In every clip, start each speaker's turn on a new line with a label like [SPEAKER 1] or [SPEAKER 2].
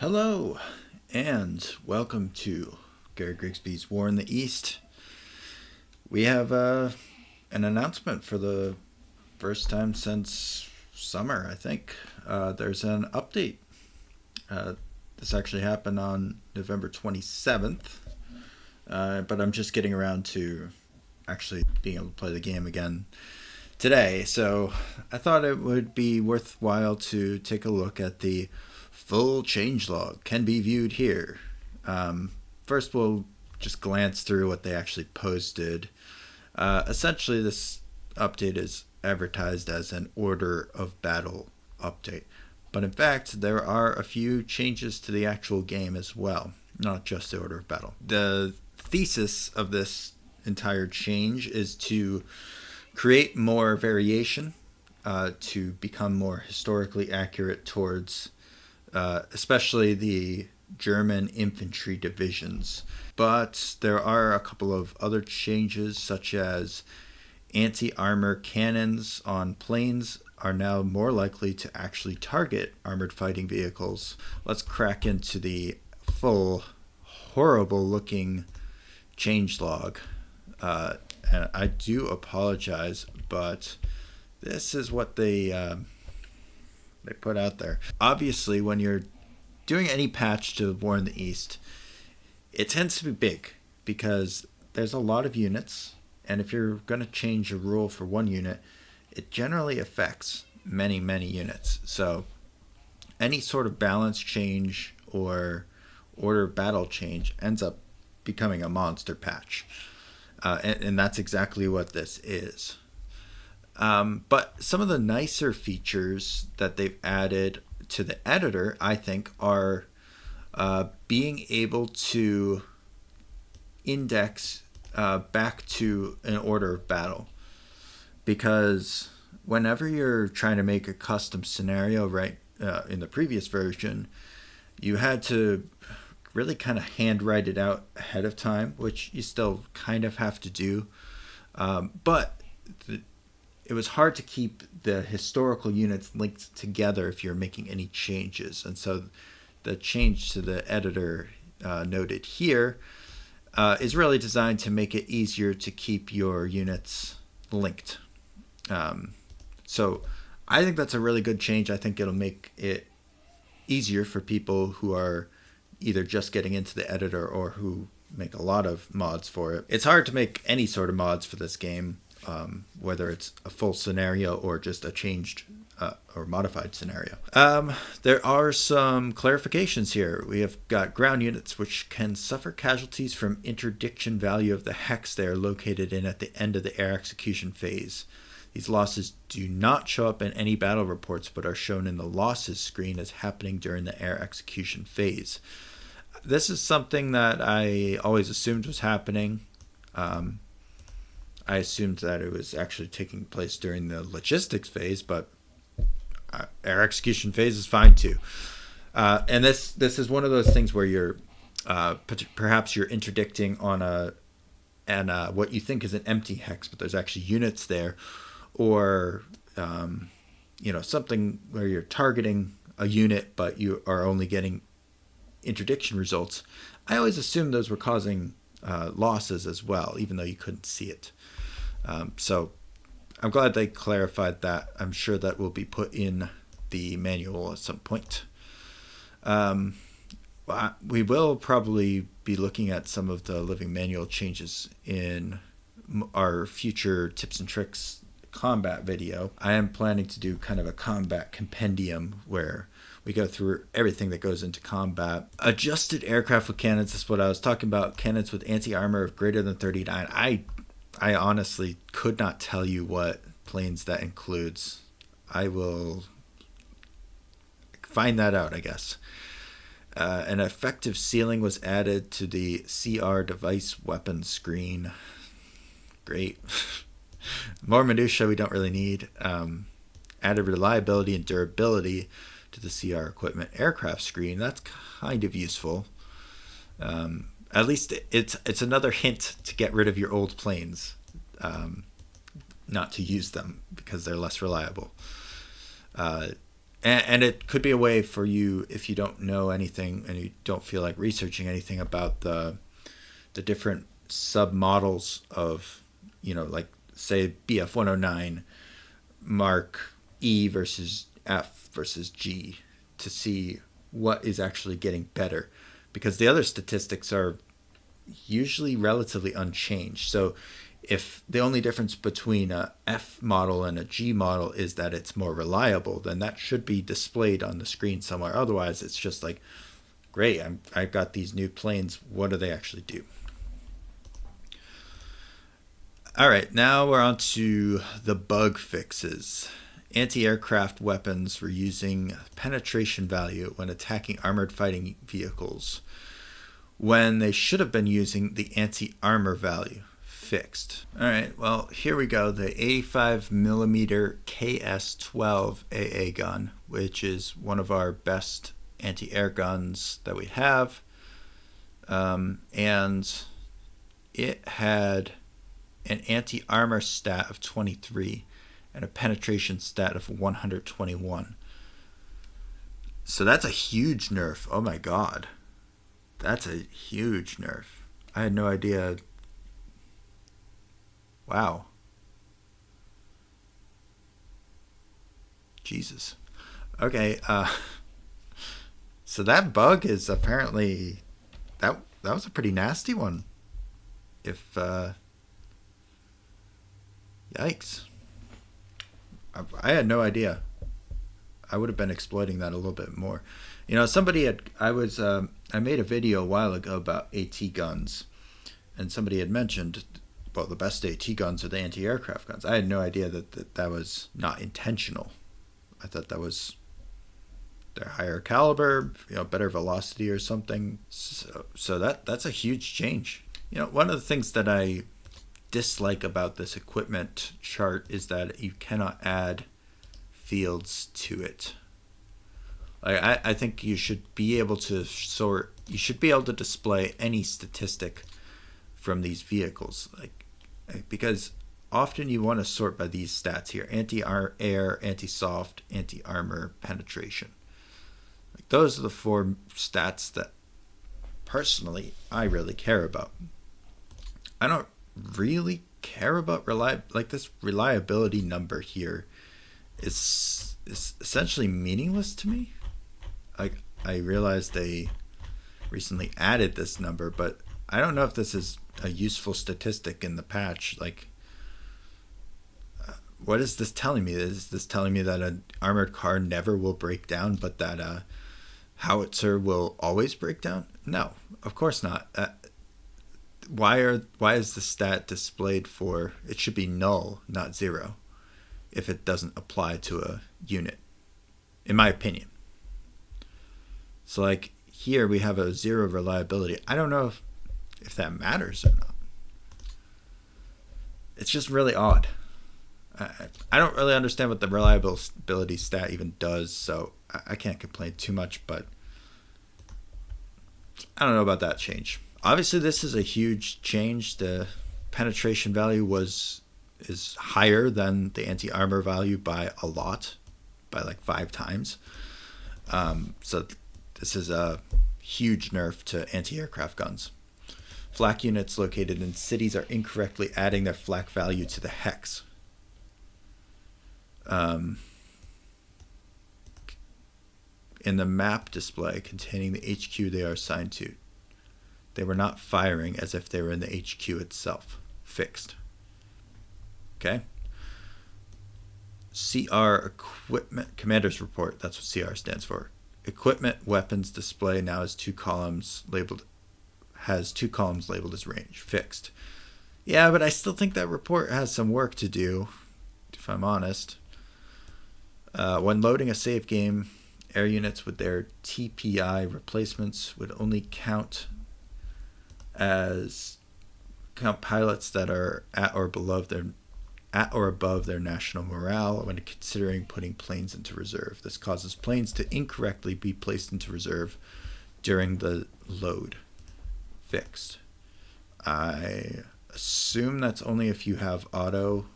[SPEAKER 1] Hello, and welcome to Gary Grigsby's War in the East. We have an announcement for the first time since summer, I think. There's an update. Uh, this actually happened on November 27th, but I'm just getting around to actually being able to play the game again today. So I thought it would be worthwhile to take a look at the full changelog. Can be viewed here. First, we'll just glance through what they actually posted. Essentially, this update is advertised as an order of battle update. But in fact, there are a few changes to the actual game as well, not just the order of battle. The thesis of this entire change is to create more variation, to become more historically accurate towards especially the German infantry divisions. But there are a couple of other changes, such as anti-armor cannons on planes are now more likely to actually target armored fighting vehicles. Let's crack into the full, horrible-looking changelog. And I do apologize, but this is what they put out there. Obviously, when you're doing any patch to War in the East, it tends to be big because there's a lot of units, and if you're going to change a rule for one unit, it generally affects many units. So any sort of balance change or order of battle change ends up becoming a monster patch. And that's exactly what this is. But some of the nicer features that they've added to the editor, I think, are being able to index back to an order of battle. Because whenever you're trying to make a custom scenario, right, in the previous version, you had to really kind of handwrite it out ahead of time, which you still kind of have to do. But it was hard to keep the historical units linked together if you're making any changes. And so the change to the editor noted here is really designed to make it easier to keep your units linked. So I think that's a really good change. I think it'll make it easier for people who are either just getting into the editor or who make a lot of mods for it. It's hard to make any sort of mods for this game, whether it's a full scenario or just a changed or modified scenario. There are some clarifications here. We have got ground units which can suffer casualties from interdiction value of the hex they are located in at the end of the air execution phase. These losses do not show up in any battle reports but are shown in the losses screen as happening during the air execution phase. This is something that I always assumed was happening. I assumed that it was actually taking place during the logistics phase, but air execution phase is fine too. And this is one of those things where you're perhaps you're interdicting on what you think is an empty hex, but there's actually units there, or something where you're targeting a unit but you are only getting interdiction results. I always assumed those were causing losses as well, even though you couldn't see it. So I'm glad they clarified that. I'm sure that will be put in the manual at some point. We will probably be looking at some of the living manual changes in our future tips and tricks combat video. I am planning to do kind of a combat compendium where we go through everything that goes into combat. Adjusted aircraft with cannons is what I was talking about. Cannons with anti-armor of greater than 39. I honestly could not tell you what planes that includes. I will find that out, I guess. An effective ceiling was added to the CR device weapon screen. Great. More minutia we don't really need. Added reliability and durability to the CR equipment aircraft screen. That's kind of useful. At least it's another hint to get rid of your old planes, not to use them because they're less reliable. And it could be a way for you, if you don't know anything and you don't feel like researching anything about the different submodels of, like say BF 109 Mark E versus F versus G, to see what is actually getting better, because the other statistics are usually relatively unchanged. So if the only difference between a F model and a G model is that it's more reliable, then that should be displayed on the screen somewhere. Otherwise, it's just like, great, I've got these new planes. What do they actually do? All right, now we're on to the bug fixes. Anti-aircraft weapons were using penetration value when attacking armored fighting vehicles, when they should have been using the anti-armor value. Fixed. All right, well, here we go. The 85 millimeter KS-12 AA gun, which is one of our best anti-air guns that we have. And it had an anti-armor stat of 23 and a penetration stat of 121. So that's a huge nerf. Oh my god. That's a huge nerf. I had no idea. Wow. Jesus. Okay, so that bug is apparently that was a pretty nasty one. If yikes. I had no idea. I would have been exploiting that a little bit more. Somebody had I made a video a while ago about AT guns, and somebody had mentioned, well, the best AT guns are the anti-aircraft guns. I had no idea that was not intentional. I thought that was their higher caliber, better velocity or something. So that's a huge change. One of the things that I dislike about this equipment chart is that you cannot add fields to it. I think you should be able to sort. You should be able to display any statistic from these vehicles, because often you want to sort by these stats here: anti-air, anti-soft, anti-armor, penetration. Those are the 4 stats that personally I really care about. I don't really care about this reliability number here is essentially meaningless to me. I realize they recently added this number, but I don't know if this is a useful statistic in the patch. What is this telling me? Is this telling me that an armored car never will break down, but that a howitzer will always break down? No, of course not. Why is the stat displayed for? It should be null, not 0, if it doesn't apply to a unit, in my opinion. So here we have a 0 reliability. I don't know if that matters or not. It's just really odd. I don't really understand what the reliability stat even does, so I can't complain too much, but I don't know about that change. Obviously, this is a huge change. The penetration value is higher than the anti-armor value by a lot, by 5 times. So this is a huge nerf to anti-aircraft guns. Flak units located in cities are incorrectly adding their flak value to the hex. In the map display containing the HQ they are assigned to, they were not firing as if they were in the HQ itself. Fixed. Okay. CR equipment commander's report. That's what CR stands for. Equipment weapons display now has 2 columns labeled as range. Fixed. Yeah, but I still think that report has some work to do, if I'm honest. When loading a save game, air units with their TPI replacements would only count pilots that are at or above their national morale when considering putting planes into reserve. This causes planes to incorrectly be placed into reserve during the load. Fixed. I assume that's only if you have auto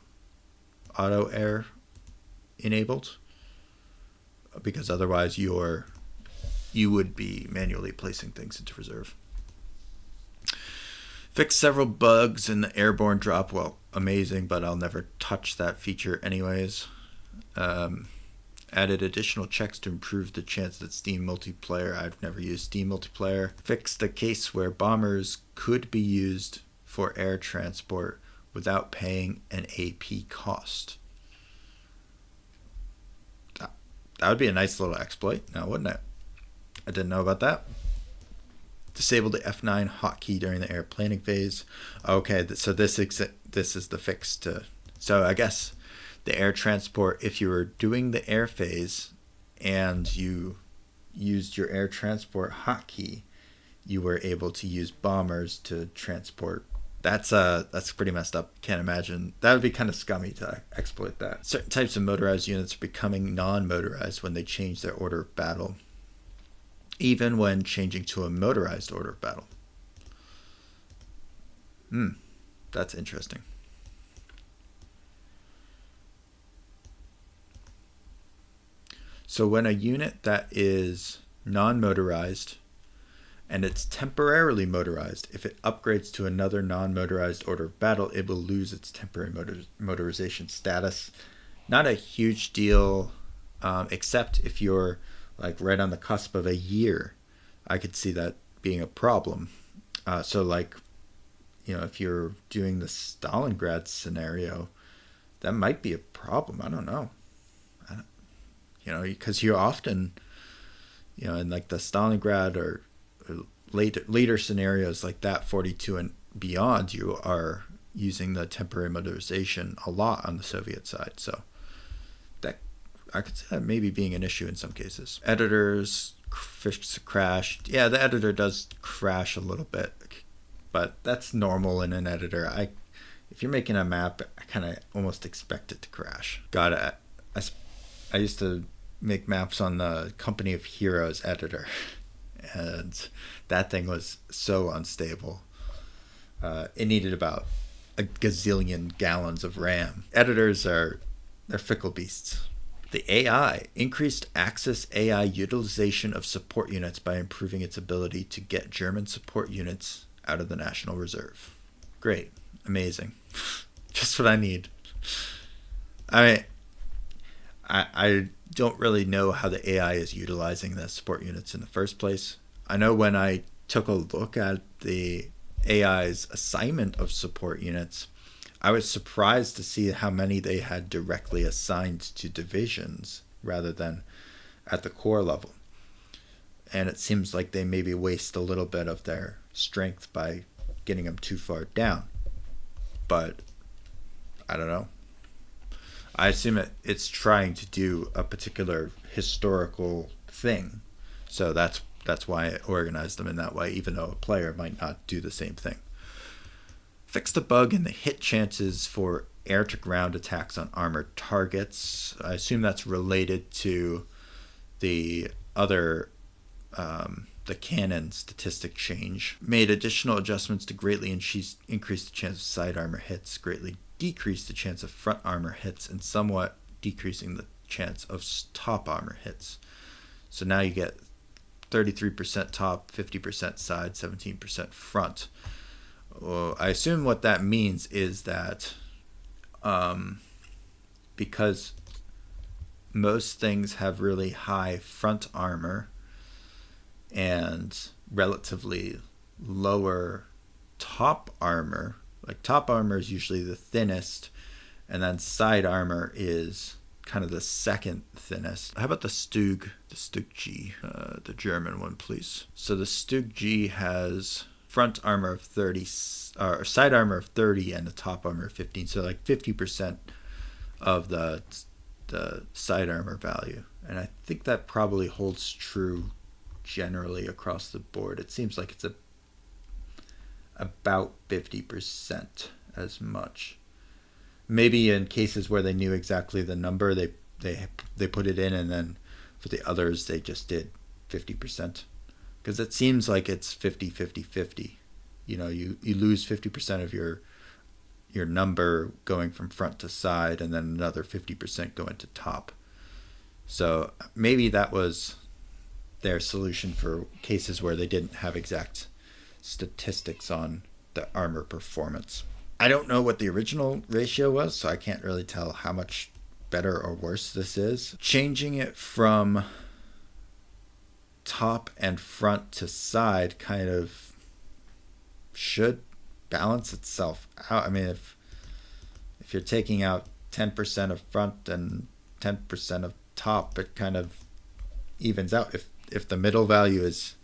[SPEAKER 1] air enabled. because otherwise you would be manually placing things into reserve. Fixed several bugs in the Airborne Drop. Well, amazing, but I'll never touch that feature anyways. Added additional checks to improve the chance that Steam multiplayer. I've never used Steam multiplayer. Fixed a case where bombers could be used for air transport without paying an AP cost. That would be a nice little exploit now, wouldn't it? I didn't know about that. Disabled the F9 hotkey during the airplaning phase. Okay, so this is the fix to... So I guess the air transport, if you were doing the air phase and you used your air transport hotkey, you were able to use bombers to transport. That's pretty messed up. Can't imagine. That would be kind of scummy to exploit that. Certain types of motorized units are becoming non-motorized when they change their order of battle, even when changing to a motorized order of battle. That's interesting. So when a unit that is non-motorized and it's temporarily motorized, if it upgrades to another non-motorized order of battle, it will lose its temporary motorization status. Not a huge deal, except if you're like right on the cusp of a year. I could see that being a problem. So like, if you're doing the Stalingrad scenario, that might be a problem. I don't know. Because you often, in like the Stalingrad or later scenarios like that, 42 and beyond, you are using the temporary motorization a lot on the Soviet side. So that, I could see that maybe being an issue in some cases. Editors crashed. Yeah, the editor does crash a little bit, but that's normal in an editor. If you're making a map, I kind of almost expect it to crash. I used to make maps on the Company of Heroes editor, and that thing was so unstable. It needed about a gazillion gallons of RAM. Editors they're fickle beasts. The AI increased Axis AI utilization of support units by improving its ability to get German support units out of the National Reserve. Great. Amazing. Just what I need. I don't really know how the AI is utilizing the support units in the first place. I know when I took a look at the AI's assignment of support units, I was surprised to see how many they had directly assigned to divisions rather than at the corps level. And it seems like they maybe waste a little bit of their strength by getting them too far down. But I don't know. I assume it's trying to do a particular historical thing. So that's why I organized them in that way, even though a player might not do the same thing. Fixed a bug in the hit chances for air-to-ground attacks on armored targets. I assume that's related to the other, the cannon statistic change. Made additional adjustments to greatly increase the chance of side armor hits, greatly decrease the chance of front armor hits, and somewhat decreasing the chance of top armor hits. So now you get 33% top, 50% side, 17% front. Well, I assume what that means is that because most things have really high front armor and relatively lower top armor, like top armor is usually the thinnest, and then side armor is kind of the second thinnest. How about the Stug G, the German one, please? So the Stug G has front armor of 30, or side armor of 30, and the top armor of 15. So like 50% of the side armor value. And I think that probably holds true generally across the board. It seems like it's about 50% as much. Maybe in cases where they knew exactly the number, they put it in, and then for the others they just did 50%. Because it seems like it's 50-50-50. You lose 50% of your number going from front to side, and then another 50% going to top. So maybe that was their solution for cases where they didn't have exact statistics on the armor performance. I don't know what the original ratio was, so I can't really tell how much better or worse this is. Changing it from top and front to side kind of should balance itself out. I mean, if you're taking out 10% of front and 10% of top, it kind of evens out. If the middle value is,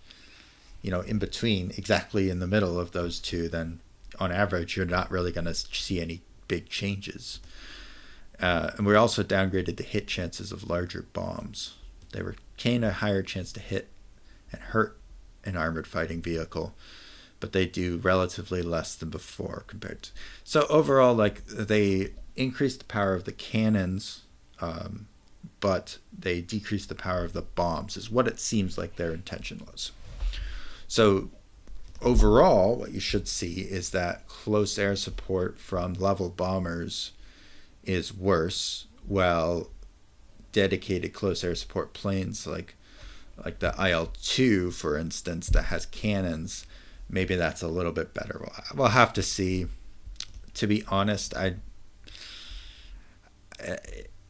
[SPEAKER 1] in between, exactly in the middle of those two, then on average you're not really going to see any big changes. And we also downgraded the hit chances of larger bombs. They were gain a higher chance to hit and hurt an armored fighting vehicle, but they do relatively less than before compared to. So overall, like, they increased the power of the cannons, but they decreased the power of the bombs, is what it seems like their intention was. So overall, what you should see is that close air support from level bombers is worse, while dedicated close air support planes like the IL-2, for instance, that has cannons, maybe that's a little bit better. We'll have to see. To be honest,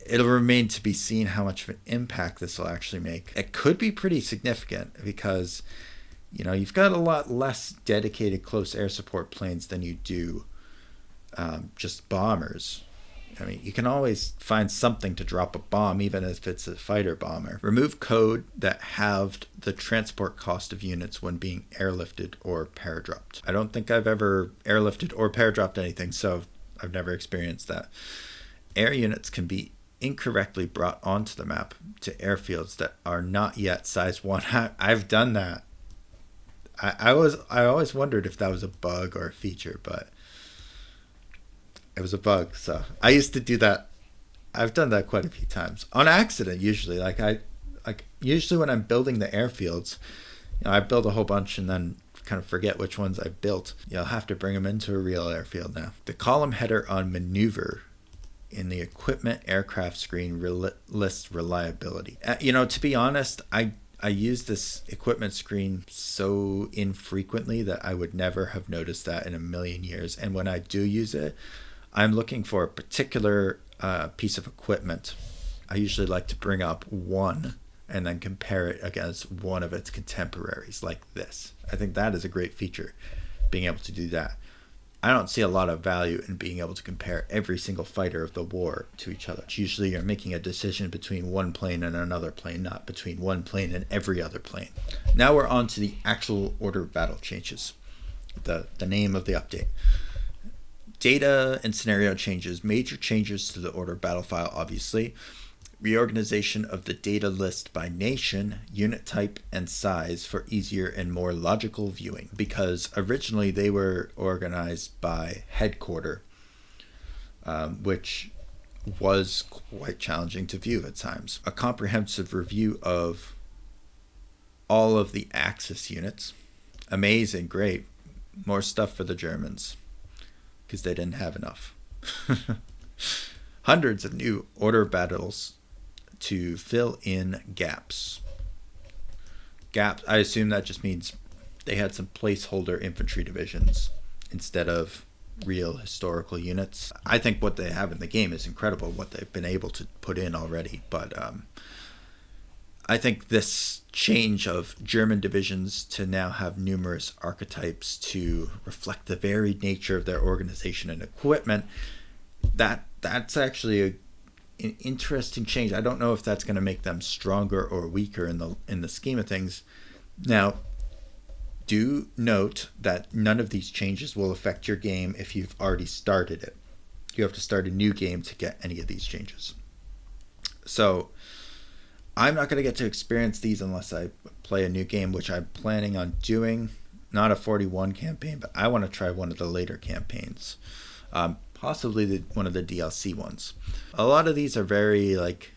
[SPEAKER 1] it'll remain to be seen how much of an impact this will actually make. It could be pretty significant because, you've got a lot less dedicated close air support planes than you do just bombers. I mean, you can always find something to drop a bomb, even if it's a fighter bomber. Remove code that halved the transport cost of units when being airlifted or paradropped. I don't think I've ever airlifted or paradropped anything, so I've never experienced that. Air units can be incorrectly brought onto the map to airfields that are not yet size 1. I've done that. I always wondered if that was a bug or a feature, but it was a bug. So I used to do that. I've done that quite a few times on accident. Usually, usually when I'm building the airfields, I build a whole bunch and then kind of forget which ones I built. I'll have to bring them into a real airfield now. The column header on maneuver in the equipment aircraft screen lists reliability. To be honest, I use this equipment screen so infrequently that I would never have noticed that in a million years. And when I do use it, I'm looking for a particular piece of equipment. I usually like to bring up one and then compare it against one of its contemporaries, like this. I think that is a great feature, being able to do that. I don't see a lot of value in being able to compare every single fighter of the war to each other. Usually you're making a decision between one plane and another plane, not between one plane and every other plane. Now we're on to the actual order of battle changes, the name of the update. Data and scenario changes, major changes to the order of battle file, obviously. Reorganization of the data list by nation, unit type, and size for easier and more logical viewing, because originally they were organized by headquarter, which was quite challenging to view at times. A comprehensive review of all of the Axis units. Amazing, great. More stuff for the Germans, because they didn't have enough. Hundreds of new order battles to fill in gaps. Gaps, I assume that just means they had some placeholder infantry divisions instead of real historical units. I think what they have in the game is incredible, what they've been able to put in already, but I think this change of German divisions to now have numerous archetypes to reflect the varied nature of their organization and equipment, that's actually an interesting change. I don't know if that's going to make them stronger or weaker in the scheme of things. Now, do note that none of these changes will affect your game if you've already started it. You have to start a new game to get any of these changes. So I'm not going to get to experience these unless I play a new game, which I'm planning on doing. Not a 41 campaign, but I want to try one of the later campaigns. Possibly one of the DLC ones. A lot of these are very like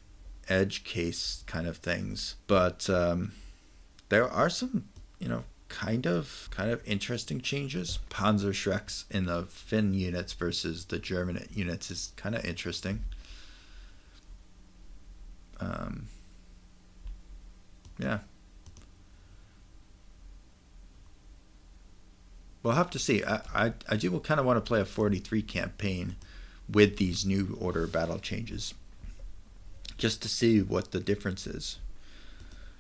[SPEAKER 1] edge case kind of things, but there are some, kind of interesting changes. Panzerschrecks in the Finn units versus the German units is kind of interesting. Yeah. We'll have to see. I do kind of want to play a 43 campaign with these new order battle changes, just to see what the difference is.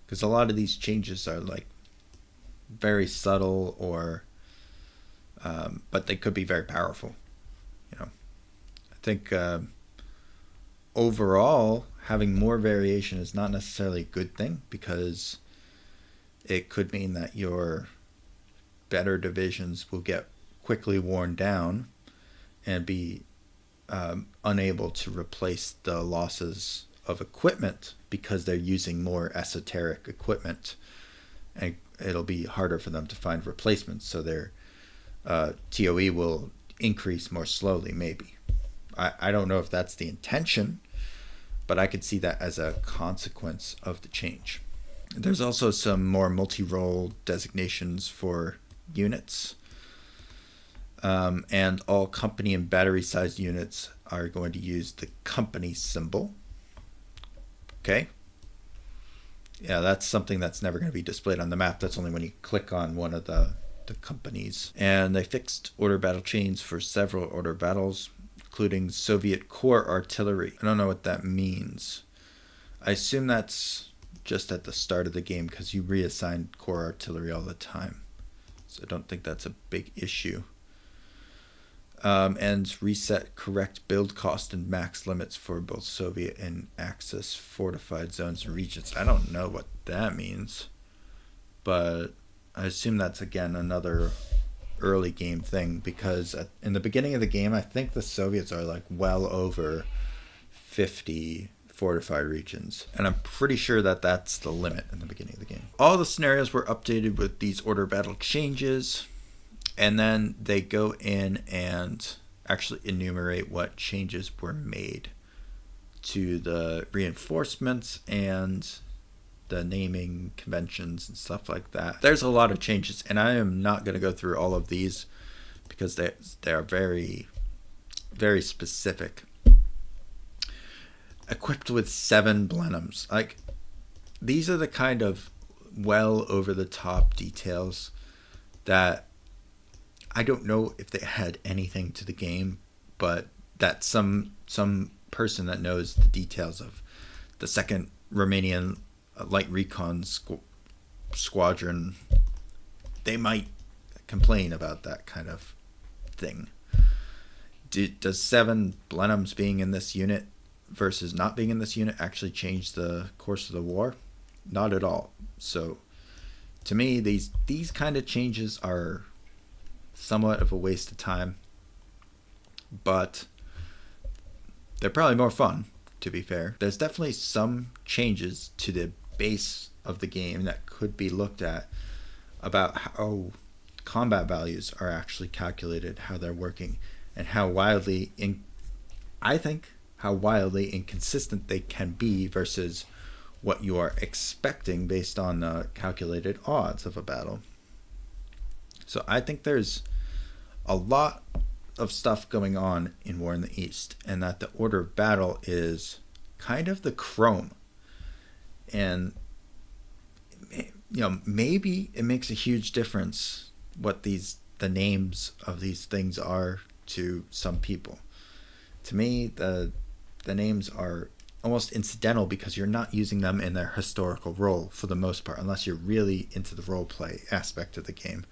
[SPEAKER 1] Because a lot of these changes are like very subtle, or but they could be very powerful. I think overall having more variation is not necessarily a good thing, because it could mean that your better divisions will get quickly worn down and be unable to replace the losses of equipment because they're using more esoteric equipment, and it'll be harder for them to find replacements, so their TOE will increase more slowly, maybe. I don't know if that's the intention, but I could see that as a consequence of the change. There's also some more multi-role designations for units, and all company and battery-sized units are going to use the company symbol. Okay. Yeah, that's something that's never going to be displayed on the map. That's only when you click on one of the companies. And they fixed order battle chains for several order battles, including Soviet Corps artillery. I don't know what that means. I assume that's just at the start of the game, because you reassign Corps artillery all the time. So I don't think that's a big issue. And reset correct build cost and max limits for both Soviet and Axis fortified zones and regions. I don't know what that means, but I assume that's, again, another early game thing, because in the beginning of the game, I think the Soviets are like well over 50 fortified regions, and I'm pretty sure that that's the limit in the beginning of the game. All the scenarios were updated with these order battle changes, and then they go in and actually enumerate what changes were made to the reinforcements and the naming conventions and stuff like that. There's a lot of changes, and I am not going to go through all of these because they are very, very specific. Equipped with 7 Blenheims. Like, these are the kind of well over the top details that I don't know if they had anything to the game, but that some person that knows the details of the 2nd Romanian Light Recon Squadron, they might complain about that kind of thing. Does 7 Blenheims being in this unit versus not being in this unit actually change the course of the war? Not at all. So to me, these kind of changes are somewhat of a waste of time, but they're probably more fun, to be fair. There's definitely some changes to the base of the game that could be looked at, about how combat values are actually calculated, how they're working, and how wildly inconsistent they can be versus what you are expecting based on the calculated odds of a battle. So I think there's a lot of stuff going on in War in the East, and that the order of battle is kind of the chrome. And maybe it makes a huge difference what the names of these things are to some people. To me, the names are almost incidental, because you're not using them in their historical role for the most part, unless you're really into the role play aspect of the game.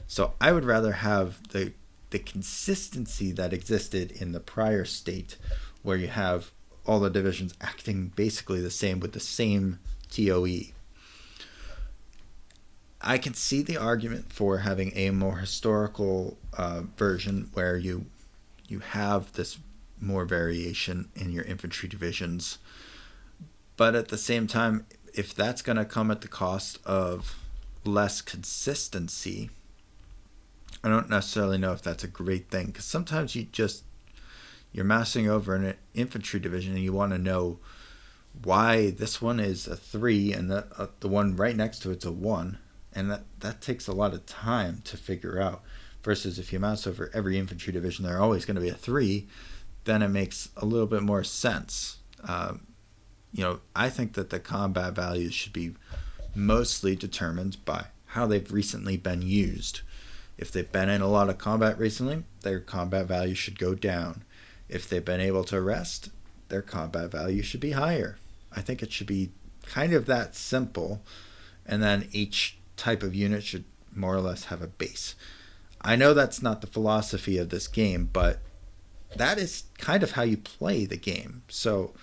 [SPEAKER 1] So I would rather have the consistency that existed in the prior state, where you have all the divisions acting basically the same with the same TOE. I can see the argument for having a more historical version where you have this more variation in your infantry divisions, but at the same time, if that's going to come at the cost of less consistency, I don't necessarily know if that's a great thing, because sometimes you're massing over an infantry division and you want to know why this one is a 3 and the one right next to it's a 1, and that takes a lot of time to figure out, versus if you mass over every infantry division they're always going to be a 3, then it makes a little bit more sense. I think that the combat values should be mostly determined by how they've recently been used. If they've been in a lot of combat recently, their combat value should go down. If they've been able to rest, their combat value should be higher. I think it should be kind of that simple, and then each type of unit should more or less have a base. I know that's not the philosophy of this game, but that is kind of how you play the game. So,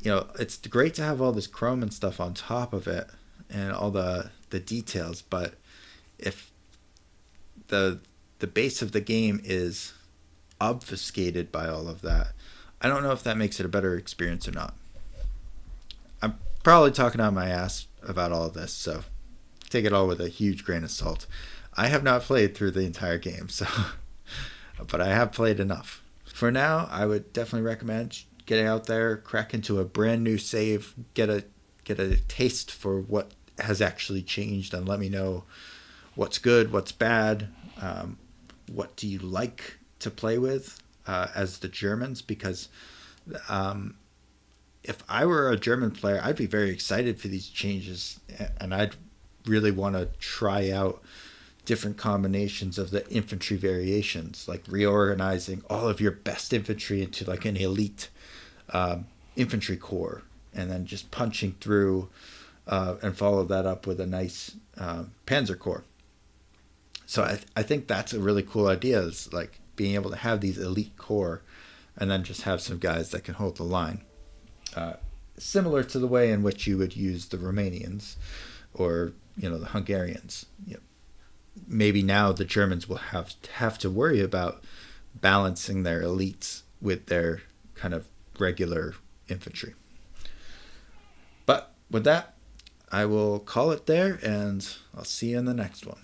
[SPEAKER 1] it's great to have all this chrome and stuff on top of it and all the details, but if the base of the game is obfuscated by all of that, I don't know if that makes it a better experience or not. I'm probably talking out my ass about all of this, so take it all with a huge grain of salt. I have not played through the entire game, so but I have played enough. For now, I would definitely recommend getting out there, crack into a brand new save, get a taste for what has actually changed, and let me know what's good, what's bad, what do you like to play with as the Germans, because if I were a German player, I'd be very excited for these changes, and I'd really want to try out different combinations of the infantry variations, like reorganizing all of your best infantry into like an elite infantry corps, and then just punching through and follow that up with a nice panzer corps. So I think that's a really cool idea, is like being able to have these elite corps and then just have some guys that can hold the line. Similar to the way in which you would use the Romanians or the Hungarians. Maybe now the Germans will have to worry about balancing their elites with their kind of regular infantry. But with that, I will call it there, and I'll see you in the next one.